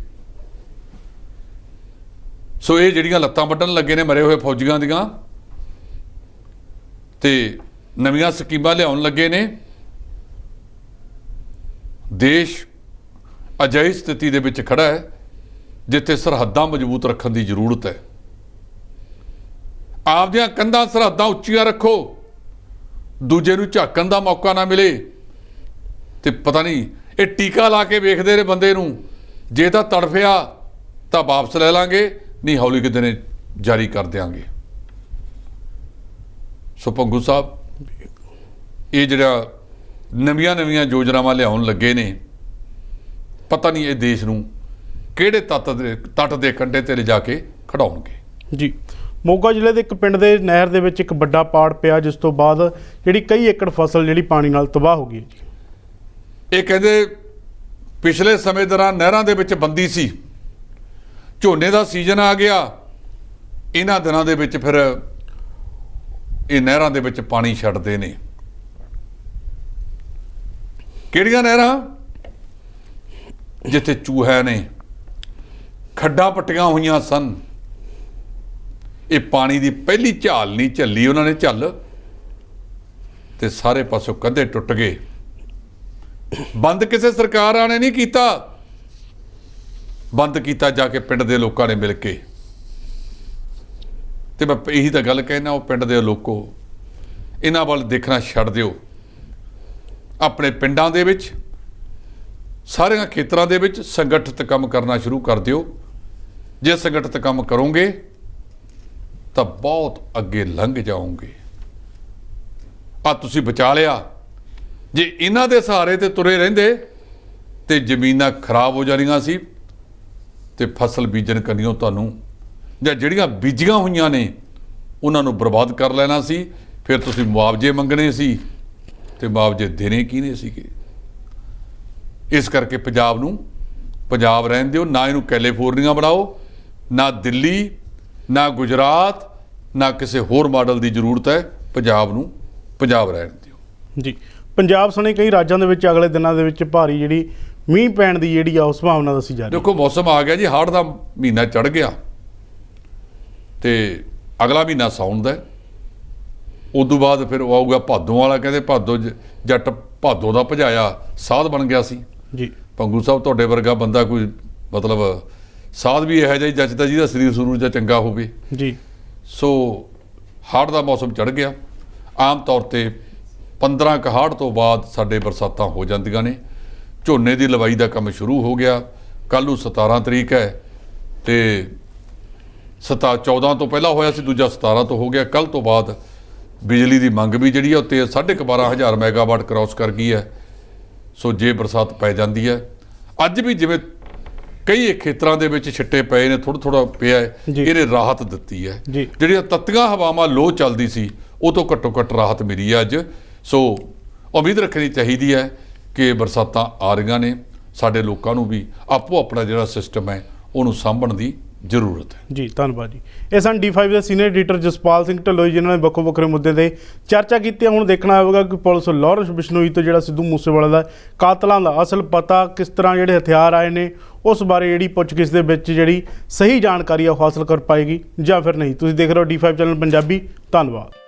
ਸੋ ਇਹ ਜਿਹੜੀਆਂ ਲੱਤਾਂ ਵੱਢਣ ਲੱਗੇ ਨੇ ਮਰੇ ਹੋਏ ਫੌਜੀਆਂ ਦੀਆਂ, ਤੇ ਨਵੀਆਂ ਸਕੀਮਾਂ ਲਿਆਉਣ ਲੱਗੇ ਨੇ, ਦੇਸ਼ ਅਜਿਹੀ ਸਥਿਤੀ ਦੇ ਵਿੱਚ ਖੜਾ ਹੈ ਜਿੱਥੇ ਸਰਹੱਦਾਂ ਮਜ਼ਬੂਤ ਰੱਖਣ ਦੀ ਜ਼ਰੂਰਤ ਹੈ। ਆਪਦੀਆਂ ਕੰਧਾਂ ਸਰਹੱਦਾਂ ਉੱਚੀਆਂ ਰੱਖੋ, ਦੂਜੇ ਨੂੰ ਝਾਕਣ ਦਾ ਮੌਕਾ ਨਾ ਮਿਲੇ। ਤੇ ਪਤਾ ਨਹੀਂ ਇਹ ਟੀਕਾ ਲਾ ਕੇ ਵੇਖਦੇ ਨੇ ਬੰਦੇ ਨੂੰ, ਜੇ ਤਾਂ ਤੜਫਿਆ ਤਾਂ ਵਾਪਸ ਲੈ ਲਾਂਗੇ, ਨਹੀਂ ਹੌਲੀ ਕਿਤੇ ਨੇ ਜਾਰੀ ਕਰ ਦਿਆਂਗੇ। ਸੋ ਭੰਗੂ ਸਾਹਿਬ, ਇਹ ਜਿਹੜਾ ਨਵੀਆਂ ਯੋਜਨਾਵਾਂ ਲਿਆਉਣ ਲੱਗੇ ਨੇ, ਪਤਾ ਨਹੀਂ ਇਹ ਦੇਸ਼ ਨੂੰ ਕਿਹੜੇ ਤੱਟ ਦੇ ਕੰਢੇ ਤੇ ਲਿਜਾ ਕੇ ਖੜਾਉਣਗੇ। ਜੀ ਮੋਗਾ ਜ਼ਿਲ੍ਹੇ ਦੇ ਇੱਕ ਪਿੰਡ ਦੇ ਨਹਿਰ ਦੇ ਵਿੱਚ ਇੱਕ ਵੱਡਾ ਪਾੜ ਪਿਆ, ਜਿਸ ਤੋਂ ਬਾਅਦ ਜਿਹੜੀ ਕਈ ਏਕੜ ਫਸਲ ਜਿਹੜੀ ਪਾਣੀ ਨਾਲ ਤਬਾਹ ਹੋ ਗਈ ਹੈ ਜੀ। ਇਹ ਕਹਿੰਦੇ ਪਿਛਲੇ ਸਮੇਂ ਦੌਰਾਨ ਨਹਿਰਾਂ ਦੇ ਵਿੱਚ ਬੰਦੀ ਸੀ, ਝੋਨੇ ਦਾ ਸੀਜ਼ਨ ਆ ਗਿਆ, ਇਹਨਾਂ ਦਿਨਾਂ ਦੇ ਵਿੱਚ ਫਿਰ ਇਹ ਨਹਿਰਾਂ ਦੇ ਵਿੱਚ ਪਾਣੀ ਛੱਡਦੇ ਨੇ। ਕਿਹੜੀਆਂ ਨਹਿਰਾਂ? ਜਿੱਥੇ ਚੂਹਿਆਂ ਨੇ ਖੱਡਾਂ ਪੱਟੀਆਂ ਹੋਈਆਂ ਸਨ। ਇਹ ਪਾਣੀ ਦੀ ਪਹਿਲੀ ਝਾਲ ਨਹੀਂ ਝੱਲੀ ਉਹਨਾਂ ਨੇ, ਝੱਲ, ਤੇ ਸਾਰੇ ਪਾਸੋਂ ਕੰਧੇ ਟੁੱਟ ਗਏ। ਬੰਦ ਕਿਸੇ ਸਰਕਾਰਾਂ ਨੇ ਨਹੀਂ ਕੀਤਾ, ਬੰਦ ਕੀਤਾ ਜਾ ਕੇ ਪਿੰਡ ਦੇ ਲੋਕਾਂ ਨੇ ਮਿਲ ਕੇ। ਤੇ ਮੈਂ ਇਹੀ ਤਾਂ ਗੱਲ ਕਹਿਣਾ, ਉਹ ਪਿੰਡ ਦੇ ਲੋਕੋ, ਇਹਨਾਂ ਵੱਲ ਦੇਖਣਾ ਛੱਡ ਦਿਓ। ਆਪਣੇ ਪਿੰਡਾਂ ਦੇ ਵਿੱਚ, ਸਾਰਿਆਂ ਖੇਤਰਾਂ ਦੇ ਵਿੱਚ ਸੰਗਠਿਤ ਕੰਮ ਕਰਨਾ ਸ਼ੁਰੂ ਕਰ ਦਿਓ। ਜੇ ਸੰਗਠਿਤ ਕੰਮ ਕਰੋਗੇ ਤਾਂ ਬਹੁਤ ਅੱਗੇ ਲੰਘ ਜਾਓਗੇ। ਆ ਤੁਸੀਂ ਬਚਾ ਲਿਆ। ਜੇ ਇਹਨਾਂ ਦੇ ਸਹਾਰੇ ਤੇ ਤੁਰੇ ਰਹਿੰਦੇ ਤੇ ਜ਼ਮੀਨਾਂ ਖਰਾਬ ਹੋ ਜਾਣੀਆਂ ਸੀ, ਤੇ ਫਸਲ ਬੀਜਣ ਕਰਨੀਓ ਤੁਹਾਨੂੰ, ਜਾਂ ਜਿਹੜੀਆਂ ਬੀਜੀਆਂ ਹੋਈਆਂ ਨੇ ਉਹਨਾਂ ਨੂੰ ਬਰਬਾਦ ਕਰ ਲੈਣਾ ਸੀ। ਫਿਰ ਤੁਸੀਂ ਮੁਆਵਜ਼ੇ ਮੰਗਣੇ ਸੀ, ਤੇ ਮੁਆਵਜ਼ੇ ਦੇਣੇ ਕਿਹਨੇ ਸੀਗੇ? ਇਸ ਕਰਕੇ ਪੰਜਾਬ ਨੂੰ ਪੰਜਾਬ ਰਹਿਣ ਦਿਓ, ਨਾ ਇਹਨੂੰ ਕੈਲੀਫੋਰਨੀਆ ਬਣਾਓ, ਨਾ ਦਿੱਲੀ, ਨਾ ਗੁਜਰਾਤ, ਨਾ ਕਿਸੇ ਹੋਰ ਮਾਡਲ ਦੀ ਜ਼ਰੂਰਤ ਹੈ। ਪੰਜਾਬ ਨੂੰ ਪੰਜਾਬ ਰਹਿਣ ਦਿਓ। ਜੀ ਪੰਜਾਬ ਸਣੇ ਕਈ ਰਾਜਾਂ ਦੇ ਵਿੱਚ ਅਗਲੇ ਦਿਨਾਂ ਦੇ ਵਿੱਚ ਭਾਰੀ ਜਿਹੜੀ ਮੀਂਹ ਪੈਣ ਦੀ ਜਿਹੜੀ ਆ ਉਹ ਸੰਭਾਵਨਾ ਦੱਸੀ ਜਾ ਰਹੀ ਹੈ। ਦੇਖੋ ਮੌਸਮ ਆ ਗਿਆ ਜੀ, ਹਾੜ ਦਾ ਮਹੀਨਾ ਚੜ੍ਹ ਗਿਆ, ਤੇ ਅਗਲਾ ਮਹੀਨਾ ਸਾਉਣ ਦਾ। ਉਦੋਂ ਬਾਅਦ ਫਿਰ ਉਹ ਆਊਗਾ ਭਾਦੋਂ ਵਾਲਾ। ਕਹਿੰਦੇ ਭਾਦੋਂ ਜੱਟ ਭਾਦੋਂ ਦਾ ਭਜਾਇਆ ਸਾਧ ਬਣ ਗਿਆ ਸੀ ਜੀ। ਭੰਗੂ ਸਾਹਿਬ, ਤੁਹਾਡੇ ਵਰਗਾ ਬੰਦਾ ਕੋਈ ਮਤਲਬ ਸਾਧ ਵੀ ਇਹੋ ਜਿਹਾ ਜੱਚਦਾ ਜਿਹਦਾ ਸਰੀਰ ਸੂਰੂ ਜਾਂ ਚੰਗਾ ਹੋਵੇ ਜੀ। ਸੋ ਹਾੜ ਦਾ ਮੌਸਮ ਚੜ੍ਹ ਗਿਆ। ਆਮ ਤੌਰ 'ਤੇ 15 ਕੁ ਹਾੜ ਤੋਂ ਬਾਅਦ ਸਾਡੇ ਬਰਸਾਤਾਂ ਹੋ ਜਾਂਦੀਆਂ ਨੇ। ਝੋਨੇ ਦੀ ਲਵਾਈ ਦਾ ਕੰਮ ਸ਼ੁਰੂ ਹੋ ਗਿਆ। ਕੱਲ੍ਹ ਨੂੰ 17 ਤਰੀਕ ਹੈ, ਤੇ 14 ਤੋਂ ਪਹਿਲਾਂ ਹੋਇਆ ਸੀ, ਦੂਜਾ 17 ਤੋਂ ਹੋ ਗਿਆ। ਕੱਲ੍ਹ ਤੋਂ ਬਾਅਦ ਬਿਜਲੀ ਦੀ ਮੰਗ ਵੀ ਜਿਹੜੀ ਹੈ ਉੱਤੇ 12,500 ਮੈਗਾਵਾਟ ਕ੍ਰਾਸ ਕਰ ਗਈ ਹੈ। ਸੋ ਜੇ ਬਰਸਾਤ ਪੈ ਜਾਂਦੀ ਹੈ, ਅੱਜ ਵੀ ਜਿਵੇਂ ਕਈ ਖੇਤਰਾਂ ਦੇ ਵਿੱਚ ਛਿੱਟੇ ਪਏ ਨੇ, ਥੋੜ੍ਹਾ ਪਿਆ ਹੈ, ਇਹਨੇ ਰਾਹਤ ਦਿੱਤੀ ਹੈ। ਜਿਹੜੀਆਂ ਤੱਤੀਆਂ ਹਵਾਵਾਂ ਲੋ ਚੱਲਦੀ ਸੀ, ਉਹ ਤੋਂ ਘੱਟੋ ਘੱਟ ਰਾਹਤ ਮਿਲੀ ਹੈ ਅੱਜ। ਸੋ ਉਮੀਦ ਰੱਖਣੀ ਚਾਹੀਦੀ ਹੈ ਕਿ ਬਰਸਾਤਾਂ ਆ ਰਹੀਆਂ ਨੇ। ਸਾਡੇ ਲੋਕਾਂ ਨੂੰ ਵੀ ਆਪੋ ਆਪਣਾ ਜਿਹੜਾ ਸਿਸਟਮ ਹੈ ਉਹਨੂੰ ਸਾਂਭਣ ਦੀ ਜ਼ਰੂਰਤ ਹੈ। ਜੀ ਧੰਨਵਾਦ ਜੀ। ਇਹ ਸਨ D5 ਦੇ ਸੀਨੀਅਰ ਐਡੀਟਰ ਜਸਪਾਲ ਸਿੰਘ ਢਿੱਲੋਂ, ਜਿਨ੍ਹਾਂ ਨੇ ਵੱਖੋ ਵੱਖਰੇ ਮੁੱਦੇ 'ਤੇ ਚਰਚਾ ਕੀਤੀ। ਹੁਣ ਦੇਖਣਾ ਹੋਵੇਗਾ ਕਿ ਪੁਲਿਸ ਲਾਰੈਂਸ ਬਿਸ਼ਨੋਈ ਤੋਂ ਜਿਹੜਾ ਸਿੱਧੂ ਮੂਸੇਵਾਲਾ ਦਾ ਕਾਤਲਾਂ ਦਾ ਅਸਲ ਪਤਾ, ਕਿਸ ਤਰ੍ਹਾਂ ਜਿਹੜੇ ਹਥਿਆਰ ਆਏ ਨੇ, ਉਸ ਬਾਰੇ ਜਿਹੜੀ ਪੁੱਛਗਿੱਛ ਦੇ ਵਿੱਚ ਜਿਹੜੀ ਸਹੀ ਜਾਣਕਾਰੀ ਆ ਉਹ ਹਾਸਲ ਕਰ ਪਾਏਗੀ ਜਾਂ ਫਿਰ ਨਹੀਂ। ਤੁਸੀਂ ਦੇਖ ਰਹੇ ਹੋ D5 ਚੈਨਲ ਪੰਜਾਬੀ। ਧੰਨਵਾਦ।